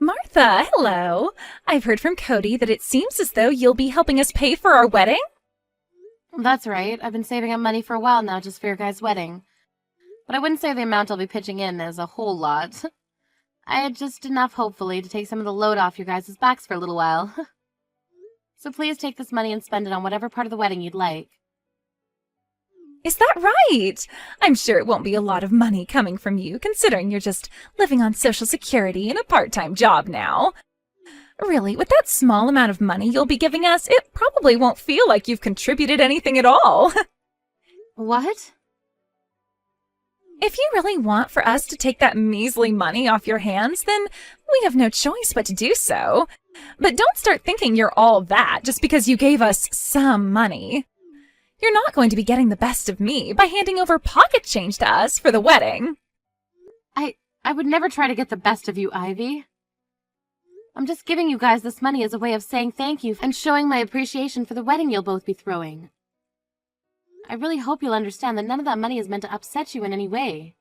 Martha, hello. I've heard from Cody that it seems as though you'll be helping us pay for our wedding. That's right. I've been saving up money for a while now just for your guys' wedding. But I wouldn't say the amount I'll be pitching in is a whole lot. I had just enough, hopefully, to take some of the load off your guys' backs for a little while. So please take this money and spend it on whatever part of the wedding you'd like. Is that right? I'm sure it won't be a lot of money coming from you, considering you're just living on Social Security in a part-time job now. Really, with that small amount of money you'll be giving us, it probably won't feel like you've contributed anything at all. What? If you really want for us to take that measly money off your hands, then we have no choice but to do so. But don't start thinking you're all that just because you gave us some money. You're not going to be getting the best of me by handing over pocket change to us for the wedding. I would never try to get the best of you, Ivy. I'm just giving you guys this money as a way of saying thank you and showing my appreciation for the wedding you'll both be throwing. I really hope you'll understand that none of that money is meant to upset you in any way.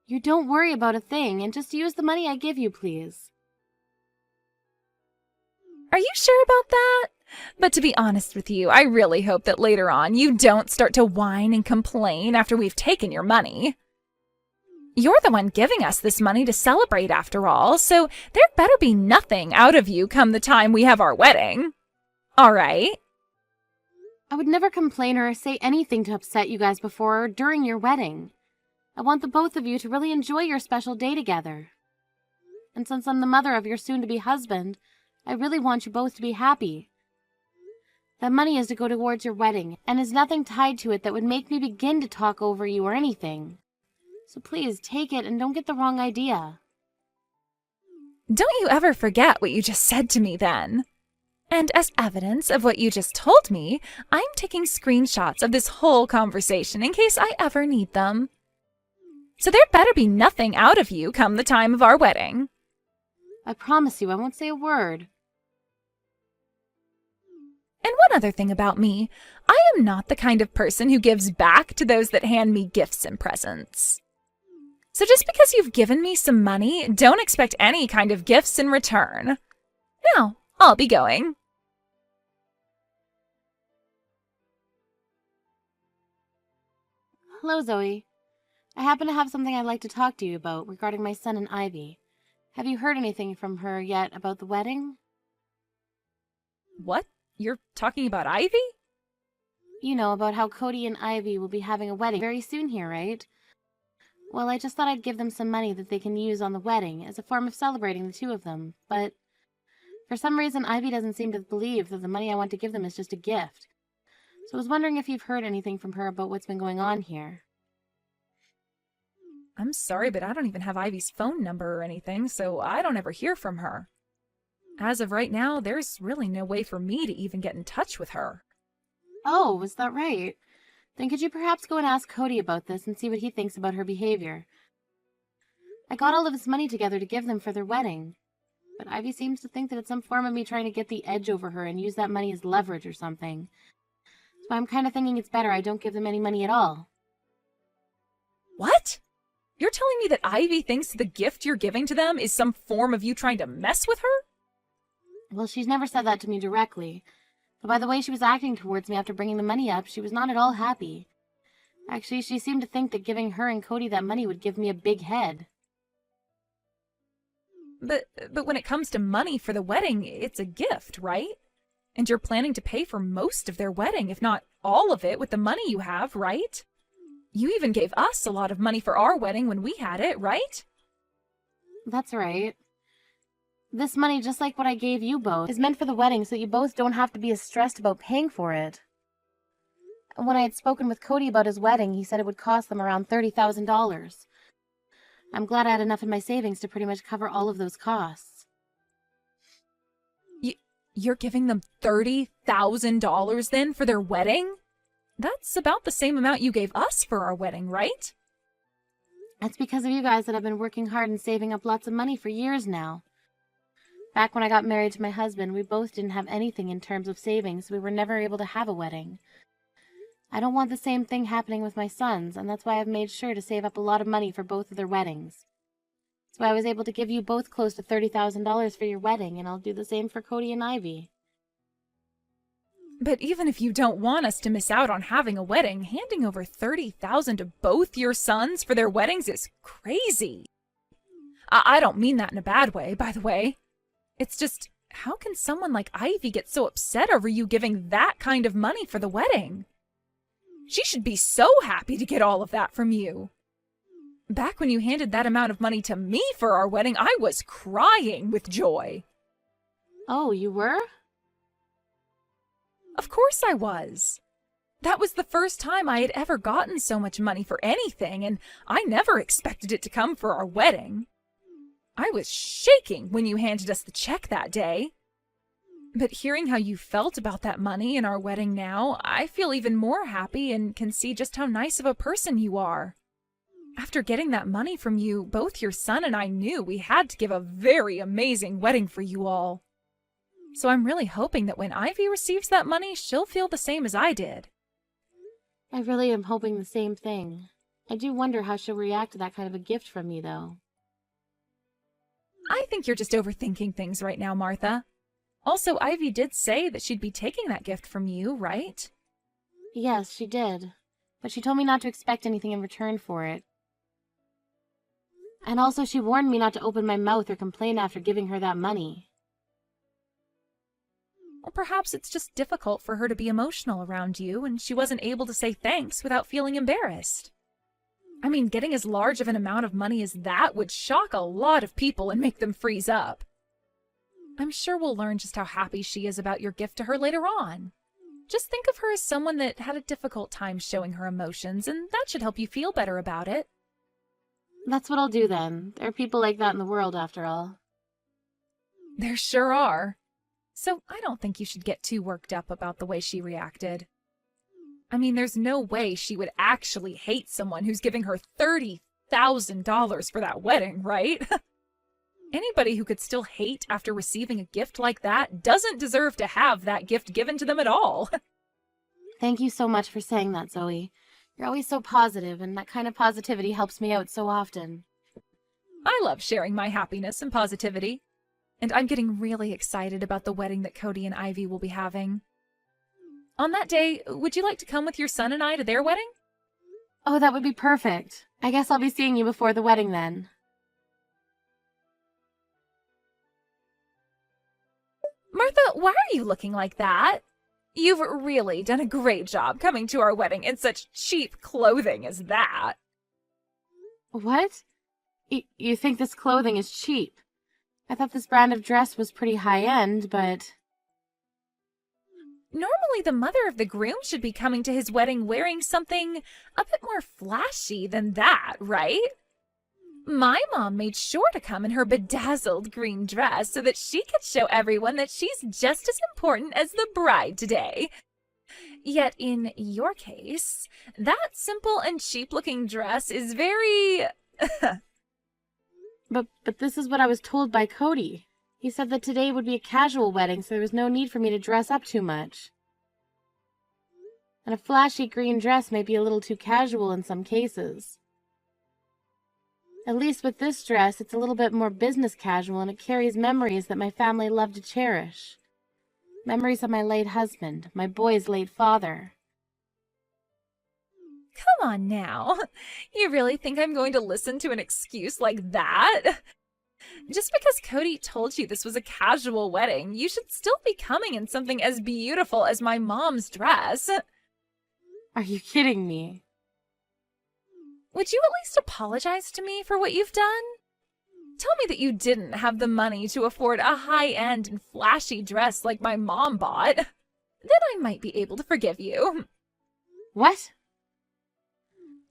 You don't worry about a thing and just use the money I give you, please. Are you sure about that? But to be honest with you, I really hope that later on you don't start to whine and complain after we've taken your money. You're the one giving us this money to celebrate after all, so there better be nothing out of you come the time we have our wedding. All right? I would never complain or say anything to upset you guys before or during your wedding. I want the both of you to really enjoy your special day together. And since I'm the mother of your soon-to-be husband, I really want you both to be happy. That money is to go towards your wedding, and is nothing tied to it that would make me begin to talk over you or anything. So please, take it and don't get the wrong idea. Don't you ever forget what you just said to me then. And as evidence of what you just told me, I'm taking screenshots of this whole conversation in case I ever need them. So there better be nothing out of you come the time of our wedding. I promise you I won't say a word. And one other thing about me, I am not the kind of person who gives back to those that hand me gifts and presents. So just because you've given me some money, don't expect any kind of gifts in return. Now, I'll be going. Hello, Zoe. I happen to have something I'd like to talk to you about regarding my son and Ivy. Have you heard anything from her yet about the wedding? What? You're talking about Ivy? You know, about how Cody and Ivy will be having a wedding very soon here, right? Well, I just thought I'd give them some money that they can use on the wedding as a form of celebrating the two of them, but for some reason Ivy doesn't seem to believe that the money I want to give them is just a gift. So I was wondering if you've heard anything from her about what's been going on here. I'm sorry, but I don't even have Ivy's phone number or anything, so I don't ever hear from her. As of right now, there's really no way for me to even get in touch with her. Oh, is that right? Then could you perhaps go and ask Cody about this and see what he thinks about her behavior? I got all of this money together to give them for their wedding, but Ivy seems to think that it's some form of me trying to get the edge over her and use that money as leverage or something. So I'm kind of thinking it's better I don't give them any money at all. What? You're telling me that Ivy thinks the gift you're giving to them is some form of you trying to mess with her? Well, she's never said that to me directly, but by the way she was acting towards me after bringing the money up, she was not at all happy. Actually, she seemed to think that giving her and Cody that money would give me a big head. But when it comes to money for the wedding, it's a gift, right? And you're planning to pay for most of their wedding, if not all of it, with the money you have, right? You even gave us a lot of money for our wedding when we had it, right? That's right. This money, just like what I gave you both, is meant for the wedding so you both don't have to be as stressed about paying for it. When I had spoken with Cody about his wedding, he said it would cost them around $30,000. I'm glad I had enough in my savings to pretty much cover all of those costs. You're giving them $30,000 then for their wedding? That's about the same amount you gave us for our wedding, right? It's because of you guys that I've been working hard and saving up lots of money for years now. Back when I got married to my husband, we both didn't have anything in terms of savings, so we were never able to have a wedding. I don't want the same thing happening with my sons, and that's why I've made sure to save up a lot of money for both of their weddings. So I was able to give you both close to $30,000 for your wedding, and I'll do the same for Cody and Ivy. But even if you don't want us to miss out on having a wedding, handing over $30,000 to both your sons for their weddings is crazy. I don't mean that in a bad way, by the way. It's just, how can someone like Ivy get so upset over you giving that kind of money for the wedding? She should be so happy to get all of that from you. Back when you handed that amount of money to me for our wedding, I was crying with joy. Oh, you were? Of course I was. That was the first time I had ever gotten so much money for anything, and I never expected it to come for our wedding. I was shaking when you handed us the check that day. But hearing how you felt about that money and our wedding now, I feel even more happy and can see just how nice of a person you are. After getting that money from you, both your son and I knew we had to give a very amazing wedding for you all. So I'm really hoping that when Ivy receives that money, she'll feel the same as I did. I really am hoping the same thing. I do wonder how she'll react to that kind of a gift from me, though. I think you're just overthinking things right now, Martha. Also, Ivy did say that she'd be taking that gift from you, right? Yes, she did. But she told me not to expect anything in return for it. And also she warned me not to open my mouth or complain after giving her that money. Or perhaps it's just difficult for her to be emotional around you, and she wasn't able to say thanks without feeling embarrassed. I mean, getting as large of an amount of money as that would shock a lot of people and make them freeze up. I'm sure we'll learn just how happy she is about your gift to her later on. Just think of her as someone that had a difficult time showing her emotions, and that should help you feel better about it. That's what I'll do then. There are people like that in the world, after all. There sure are. So I don't think you should get too worked up about the way she reacted. I mean, there's no way she would actually hate someone who's giving her $30,000 for that wedding, right? Anybody who could still hate after receiving a gift like that doesn't deserve to have that gift given to them at all. Thank you so much for saying that, Zoe. You're always so positive, and that kind of positivity helps me out so often. I love sharing my happiness and positivity. And I'm getting really excited about the wedding that Cody and Ivy will be having. On that day, would you like to come with your son and I to their wedding? Oh, that would be perfect. I guess I'll be seeing you before the wedding then. Martha, why are you looking like that? You've really done a great job coming to our wedding in such cheap clothing as that. What? You think this clothing is cheap? I thought this brand of dress was pretty high-end, but... Normally the mother of the groom should be coming to his wedding wearing something a bit more flashy than that, right? My mom made sure to come in her bedazzled green dress so that she could show everyone that she's just as important as the bride today. Yet in your case, that simple and cheap-looking dress is very... But this is what I was told by Cody. He said that today would be a casual wedding, so there was no need for me to dress up too much. And a flashy green dress may be a little too casual in some cases. At least with this dress, it's a little bit more business casual, and it carries memories that my family loved to cherish. Memories of my late husband, my boy's late father. Come on now. You really think I'm going to listen to an excuse like that? Just because Cody told you this was a casual wedding, you should still be coming in something as beautiful as my mom's dress. Are you kidding me? Would you at least apologize to me for what you've done? Tell me that you didn't have the money to afford a high-end and flashy dress like my mom bought. Then I might be able to forgive you. What?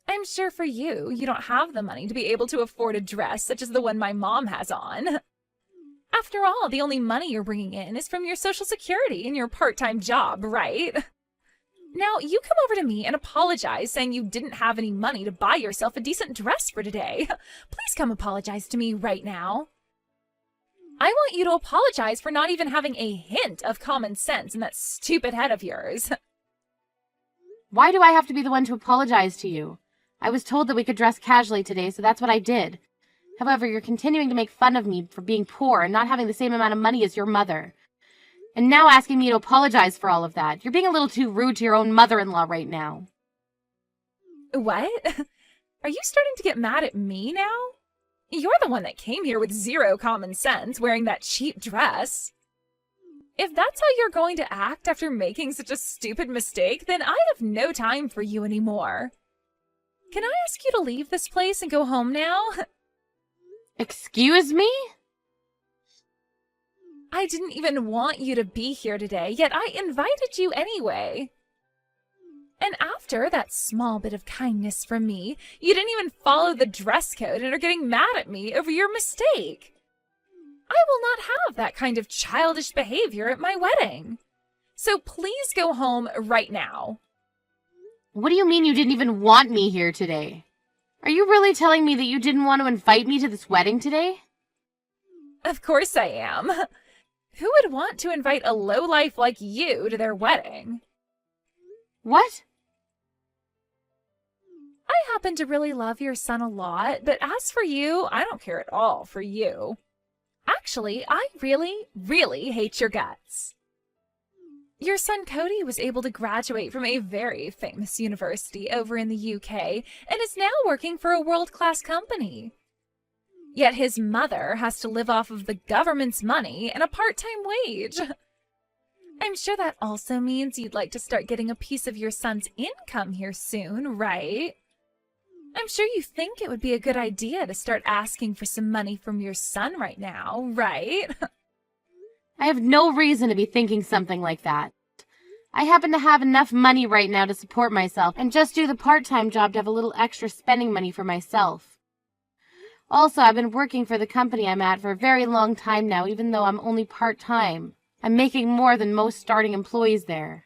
I'm sure for you, you don't have the money to be able to afford a dress such as the one my mom has on. After all, the only money you're bringing in is from your Social Security and your part-time job, right? Now, you come over to me and apologize saying you didn't have any money to buy yourself a decent dress for today. Please come apologize to me right now. I want you to apologize for not even having a hint of common sense in that stupid head of yours. Why do I have to be the one to apologize to you? I was told that we could dress casually today, so that's what I did. However, you're continuing to make fun of me for being poor and not having the same amount of money as your mother. And now asking me to apologize for all of that. You're being a little too rude to your own mother-in-law right now. What? Are you starting to get mad at me now? You're the one that came here with zero common sense, wearing that cheap dress. If that's how you're going to act after making such a stupid mistake, then I have no time for you anymore. Can I ask you to leave this place and go home now? Excuse me? I didn't even want you to be here today, yet I invited you anyway. And after that small bit of kindness from me, you didn't even follow the dress code and are getting mad at me over your mistake. I will not have that kind of childish behavior at my wedding. So please go home right now. What do you mean you didn't even want me here today? Are you really telling me that you didn't want to invite me to this wedding today? Of course I am. Who would want to invite a lowlife like you to their wedding? What? I happen to really love your son a lot, but as for you, I don't care at all for you. Actually, I really, really hate your guts. Your son Cody was able to graduate from a very famous university over in the UK and is now working for a world-class company. Yet his mother has to live off of the government's money and a part-time wage. I'm sure that also means you'd like to start getting a piece of your son's income here soon, right? I'm sure you think it would be a good idea to start asking for some money from your son right now, right? I have no reason to be thinking something like that. I happen to have enough money right now to support myself and just do the part-time job to have a little extra spending money for myself. Also, I've been working for the company I'm at for a very long time now, even though I'm only part-time. I'm making more than most starting employees there.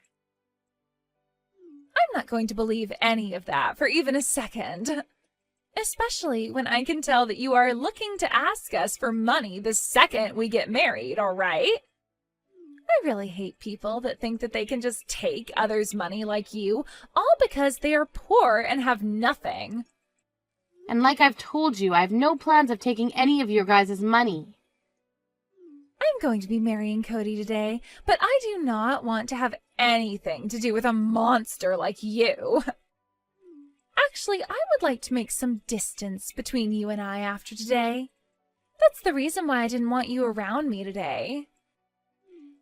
I'm not going to believe any of that for even a second. Especially when I can tell that you are looking to ask us for money the second we get married, all right? I really hate people that think that they can just take others' money like you, all because they are poor and have nothing. And like I've told you, I have no plans of taking any of your guys' money. I'm going to be marrying Cody today, but I do not want to have anything to do with a monster like you. Actually, I would like to make some distance between you and I after today. That's the reason why I didn't want you around me today.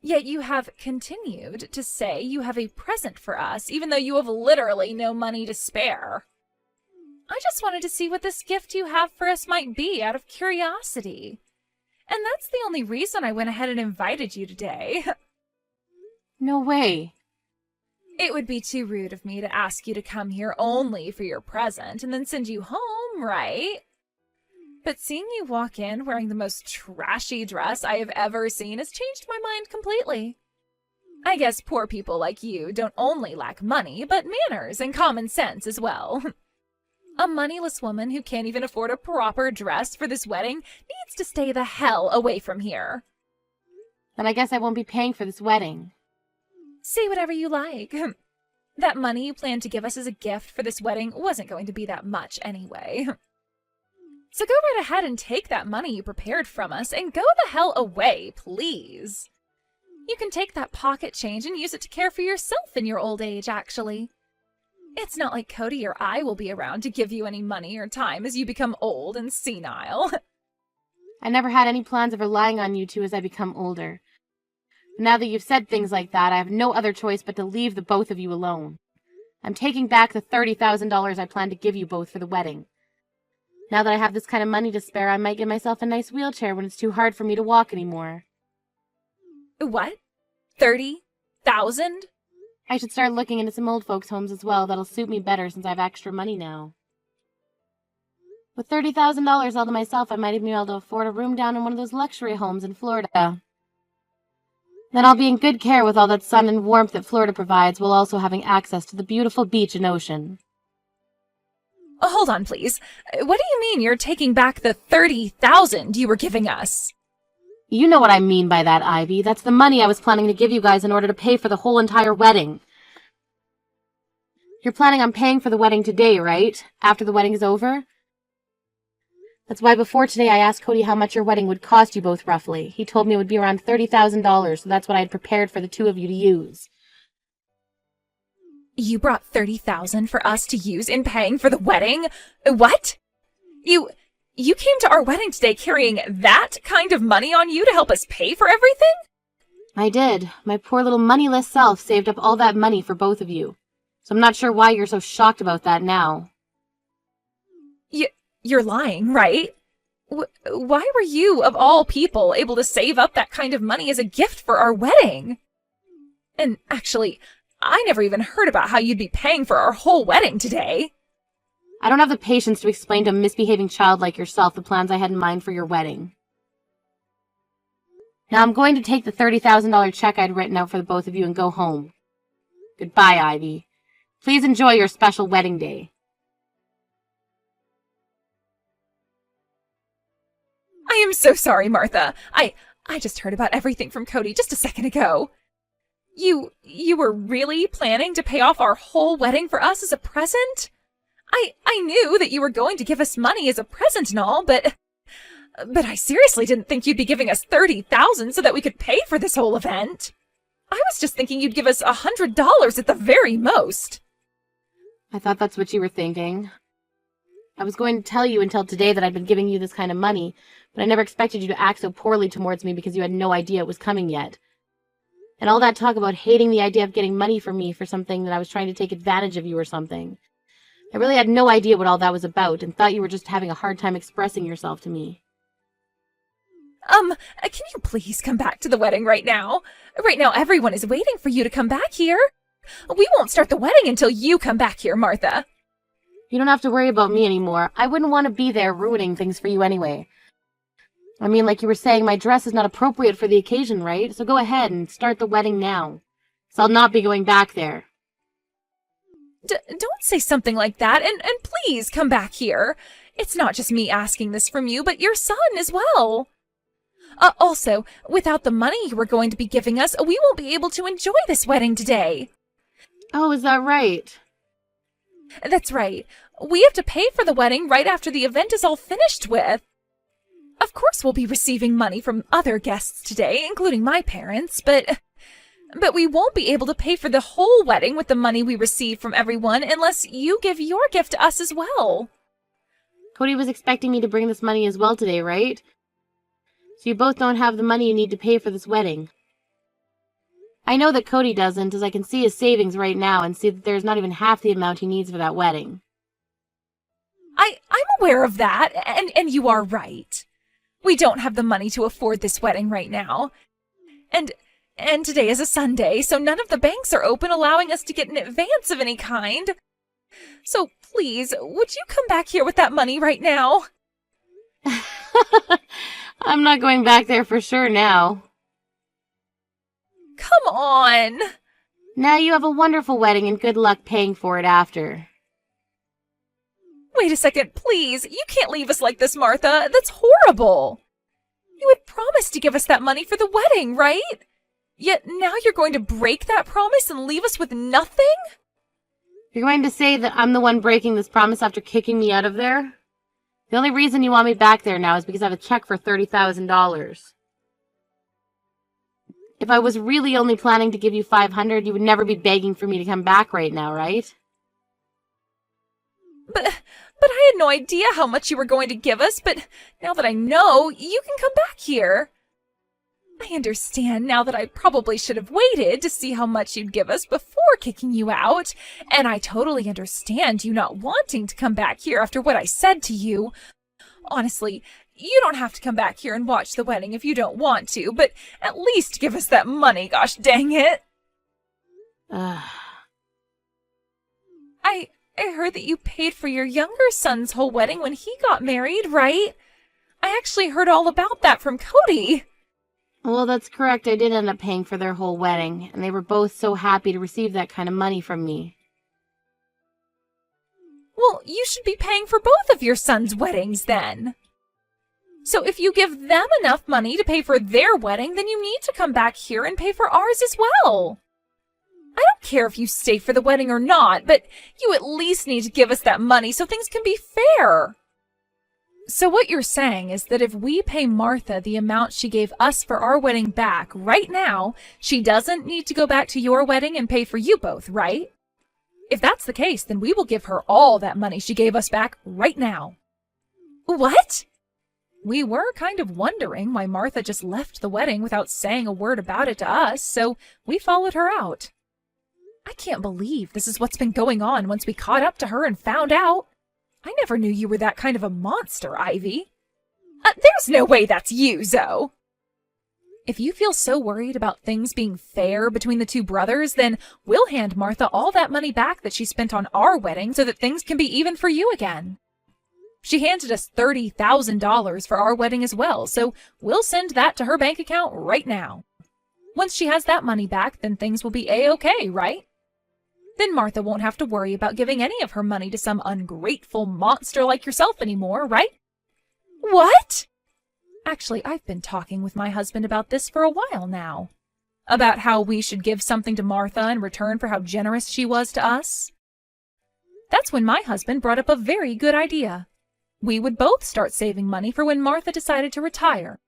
Yet you have continued to say you have a present for us, even though you have literally no money to spare. I just wanted to see what this gift you have for us might be out of curiosity. And that's the only reason I went ahead and invited you today. No way. It would be too rude of me to ask you to come here only for your present and then send you home, right? But seeing you walk in wearing the most trashy dress I have ever seen has changed my mind completely. I guess poor people like you don't only lack money, but manners and common sense as well. A moneyless woman who can't even afford a proper dress for this wedding needs to stay the hell away from here. Then I guess I won't be paying for this wedding. Say whatever you like. That money you planned to give us as a gift for this wedding wasn't going to be that much anyway. So go right ahead and take that money you prepared from us and go the hell away, please. You can take that pocket change and use it to care for yourself in your old age, actually. It's not like Cody or I will be around to give you any money or time as you become old and senile. I never had any plans of relying on you two as I become older. Now that you've said things like that, I have no other choice but to leave the both of you alone. I'm taking back the $30,000 I planned to give you both for the wedding. Now that I have this kind of money to spare, I might get myself a nice wheelchair when it's too hard for me to walk anymore. What? 30,000? I should start looking into some old folks' homes as well. That'll suit me better since I have extra money now. With $30,000 all to myself, I might even be able to afford a room down in one of those luxury homes in Florida. Then I'll be in good care with all that sun and warmth that Florida provides, while also having access to the beautiful beach and ocean. Hold on, please. What do you mean you're taking back the $30,000 you were giving us? You know what I mean by that, Ivy. That's the money I was planning to give you guys in order to pay for the whole entire wedding. You're planning on paying for the wedding today, right? After the wedding is over? That's why before today I asked Cody how much your wedding would cost you both roughly. He told me it would be around $30,000, so that's what I had prepared for the two of you to use. You brought $30,000 for us to use in paying for the wedding? What? You came to our wedding today carrying that kind of money on you to help us pay for everything? I did. My poor little moneyless self saved up all that money for both of you. So I'm not sure why you're so shocked about that now. You're lying, right? Why were you, of all people, able to save up that kind of money as a gift for our wedding? And actually, I never even heard about how you'd be paying for our whole wedding today. I don't have the patience to explain to a misbehaving child like yourself the plans I had in mind for your wedding. Now I'm going to take the $30,000 check I'd written out for the both of you and go home. Goodbye, Ivy. Please enjoy your special wedding day. I am so sorry, Martha. I just heard about everything from Cody just a second ago. You were really planning to pay off our whole wedding for us as a present? I knew that you were going to give us money as a present and all, but I seriously didn't think you'd be giving us $30,000 so that we could pay for this whole event. I was just thinking you'd give us $100 at the very most. I thought that's what you were thinking. I was going to tell you until today that I'd been giving you this kind of money, but I never expected you to act so poorly towards me because you had no idea it was coming yet. And all that talk about hating the idea of getting money from me for something that I was trying to take advantage of you or something. I really had no idea what all that was about and thought you were just having a hard time expressing yourself to me. Can you please come back to the wedding right now? Right now everyone is waiting for you to come back here. We won't start the wedding until you come back here, Martha. You don't have to worry about me anymore. I wouldn't want to be there ruining things for you anyway. I mean, like you were saying, my dress is not appropriate for the occasion, right? So go ahead and start the wedding now. So I'll not be going back there. Don't say something like that, and please come back here. It's not just me asking this from you, but your son as well. Also, without the money you were going to be giving us, we won't be able to enjoy this wedding today. Oh, is that right? That's right. We have to pay for the wedding right after the event is all finished with. Of course we'll be receiving money from other guests today, including my parents, but we won't be able to pay for the whole wedding with the money we receive from everyone unless you give your gift to us as well. Cody was expecting me to bring this money as well today, right? So you both don't have the money you need to pay for this wedding. I know that Cody doesn't, as I can see his savings right now and see that there's not even half the amount he needs for that wedding. I'm aware of that, and you are right. We don't have the money to afford this wedding right now. And today is a Sunday, so none of the banks are open allowing us to get an advance of any kind. So please, would you come back here with that money right now? I'm not going back there for sure now. Come on! Now you have a wonderful wedding and good luck paying for it after. Wait a second, please. You can't leave us like this, Martha. That's horrible. You had promised to give us that money for the wedding, right? Yet now you're going to break that promise and leave us with nothing? You're going to say that I'm the one breaking this promise after kicking me out of there? The only reason you want me back there now is because I have a check for $30,000. If I was really only planning to give you $500, you would never be begging for me to come back right now, right? But I had no idea how much you were going to give us, but now that I know, you can come back here. I understand now that I probably should have waited to see how much you'd give us before kicking you out, and I totally understand you not wanting to come back here after what I said to you. Honestly, you don't have to come back here and watch the wedding if you don't want to, but at least give us that money, gosh dang it. I heard that you paid for your younger son's whole wedding when he got married, right? I actually heard all about that from Cody. Well, that's correct. I did end up paying for their whole wedding, and they were both so happy to receive that kind of money from me. Well, you should be paying for both of your sons' weddings then. So if you give them enough money to pay for their wedding, then you need to come back here and pay for ours as well. I don't care if you stay for the wedding or not, but you at least need to give us that money so things can be fair. So what you're saying is that if we pay Martha the amount she gave us for our wedding back right now, she doesn't need to go back to your wedding and pay for you both, right? If that's the case, then we will give her all that money she gave us back right now. What? We were kind of wondering why Martha just left the wedding without saying a word about it to us, so we followed her out. I can't believe this is what's been going on once we caught up to her and found out. I never knew you were that kind of a monster, Ivy. There's no way that's you, Zoe. If you feel so worried about things being fair between the two brothers, then we'll hand Martha all that money back that she spent on our wedding so that things can be even for you again. She handed us $30,000 for our wedding as well, so we'll send that to her bank account right now. Once she has that money back, then things will be A-okay, right? Then Martha won't have to worry about giving any of her money to some ungrateful monster like yourself anymore, right? What? Actually, I've been talking with my husband about this for a while now. About how we should give something to Martha in return for how generous she was to us. That's when my husband brought up a very good idea. We would both start saving money for when Martha decided to retire.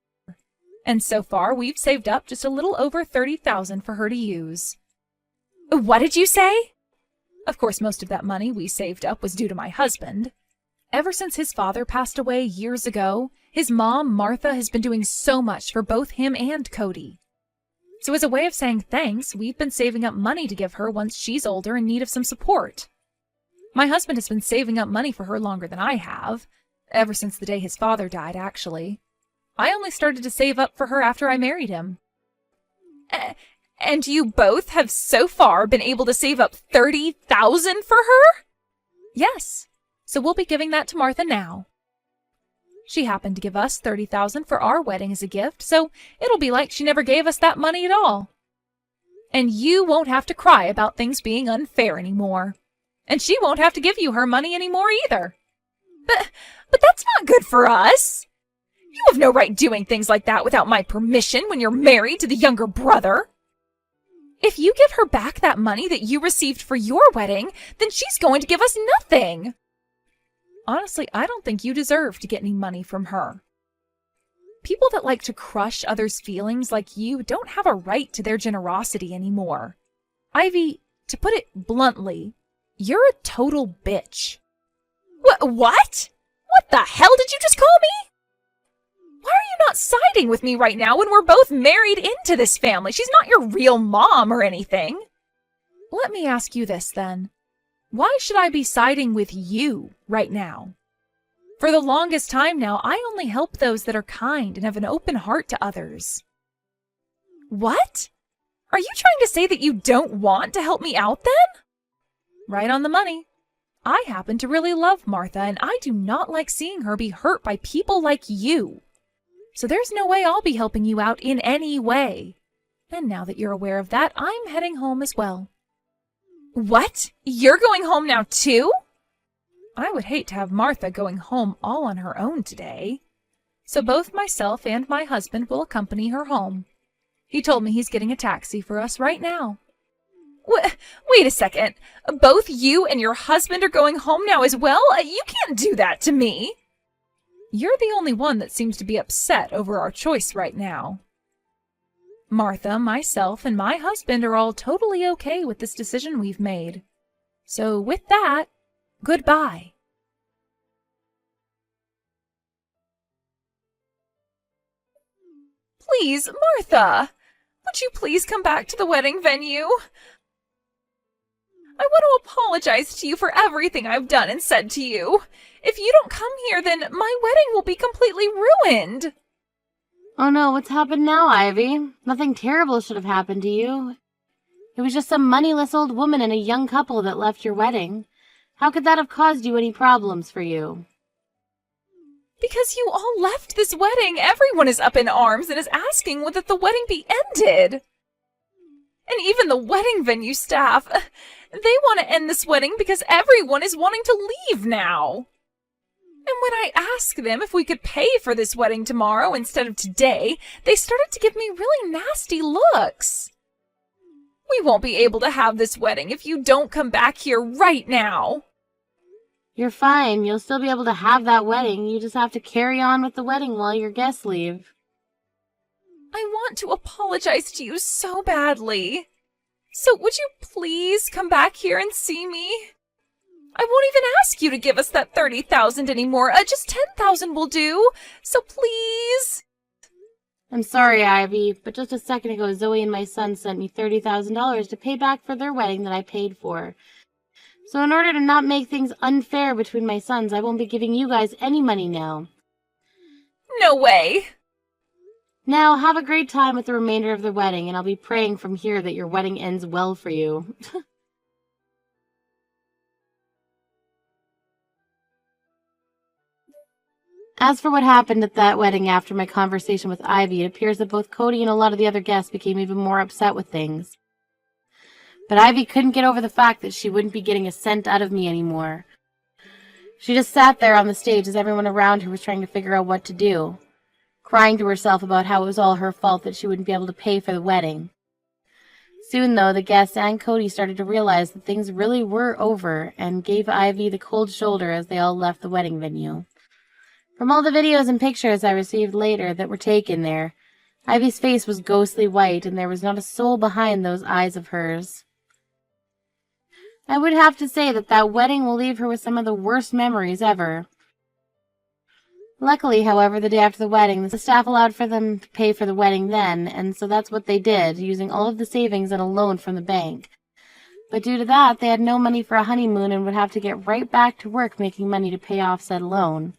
And so far, we've saved up just a little over $30,000 for her to use. What did you say? Of course, most of that money we saved up was due to my husband. Ever since his father passed away years ago, his mom, Martha, has been doing so much for both him and Cody. So as a way of saying thanks, we've been saving up money to give her once she's older in need of some support. My husband has been saving up money for her longer than I have, ever since the day his father died, actually. I only started to save up for her after I married him. And you both have so far been able to save up $30,000 for her? Yes. So we'll be giving that to Martha now. She happened to give us $30,000 for our wedding as a gift, so it'll be like she never gave us that money at all. And you won't have to cry about things being unfair anymore. And she won't have to give you her money anymore either. But that's not good for us. You have no right doing things like that without my permission when you're married to the younger brother. If you give her back that money that you received for your wedding, then she's going to give us nothing. Honestly, I don't think you deserve to get any money from her. People that like to crush others' feelings like you don't have a right to their generosity anymore. Ivy, to put it bluntly, you're a total bitch. What? What the hell did you just call me? Why are you not siding with me right now when we're both married into this family? She's not your real mom or anything. Let me ask you this then. Why should I be siding with you right now? For the longest time now, I only help those that are kind and have an open heart to others. What? Are you trying to say that you don't want to help me out then? Right on the money. I happen to really love Martha, and I do not like seeing her be hurt by people like you. So there's no way I'll be helping you out in any way. And now that you're aware of that, I'm heading home as well. What? You're going home now too? I would hate to have Martha going home all on her own today. So both myself and my husband will accompany her home. He told me he's getting a taxi for us right now. Wait a second. Both you and your husband are going home now as well? You can't do that to me. You're the only one that seems to be upset over our choice right now. Martha, myself, and my husband are all totally okay with this decision we've made. So with that, goodbye. Please, Martha, would you please come back to the wedding venue? I want to apologize to you for everything I've done and said to you. If you don't come here, then my wedding will be completely ruined. Oh no, what's happened now, Ivy? Nothing terrible should have happened to you. It was just some moneyless old woman and a young couple that left your wedding. How could that have caused you any problems for you? Because you all left this wedding, everyone is up in arms and is asking whether the wedding be ended. And even the wedding venue staff, they want to end this wedding because everyone is wanting to leave now. And when I asked them if we could pay for this wedding tomorrow instead of today, they started to give me really nasty looks. We won't be able to have this wedding if you don't come back here right now. You're fine. You'll still be able to have that wedding. You just have to carry on with the wedding while your guests leave. I want to apologize to you so badly. So would you please come back here and see me? I won't even ask you to give us that 30,000 anymore. Just 10,000 will do. So please. I'm sorry, Ivy, but just a second ago, Zoe and my son sent me $30,000 to pay back for their wedding that I paid for. So in order to not make things unfair between my sons, I won't be giving you guys any money now. No way. Now, have a great time with the remainder of the wedding, and I'll be praying from here that your wedding ends well for you. As for what happened at that wedding after my conversation with Ivy, it appears that both Cody and a lot of the other guests became even more upset with things. But Ivy couldn't get over the fact that she wouldn't be getting a cent out of me anymore. She just sat there on the stage as everyone around her was trying to figure out what to do, crying to herself about how it was all her fault that she wouldn't be able to pay for the wedding. Soon, though, the guests and Cody started to realize that things really were over and gave Ivy the cold shoulder as they all left the wedding venue. From all the videos and pictures I received later that were taken there, Ivy's face was ghostly white and there was not a soul behind those eyes of hers. I would have to say that that wedding will leave her with some of the worst memories ever. Luckily, however, the day after the wedding, the staff allowed for them to pay for the wedding then, and so that's what they did, using all of the savings and a loan from the bank. But due to that, they had no money for a honeymoon and would have to get right back to work making money to pay off said loan.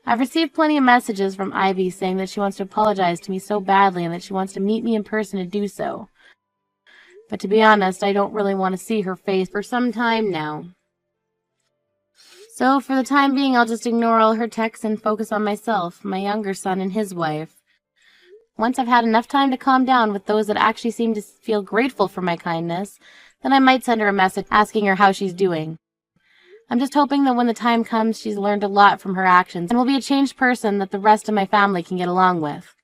I've received plenty of messages from Ivy saying that she wants to apologize to me so badly and that she wants to meet me in person to do so. But to be honest, I don't really want to see her face for some time now. So for the time being, I'll just ignore all her texts and focus on myself, my younger son, and his wife. Once I've had enough time to calm down with those that actually seem to feel grateful for my kindness, then I might send her a message asking her how she's doing. I'm just hoping that when the time comes, she's learned a lot from her actions and will be a changed person that the rest of my family can get along with.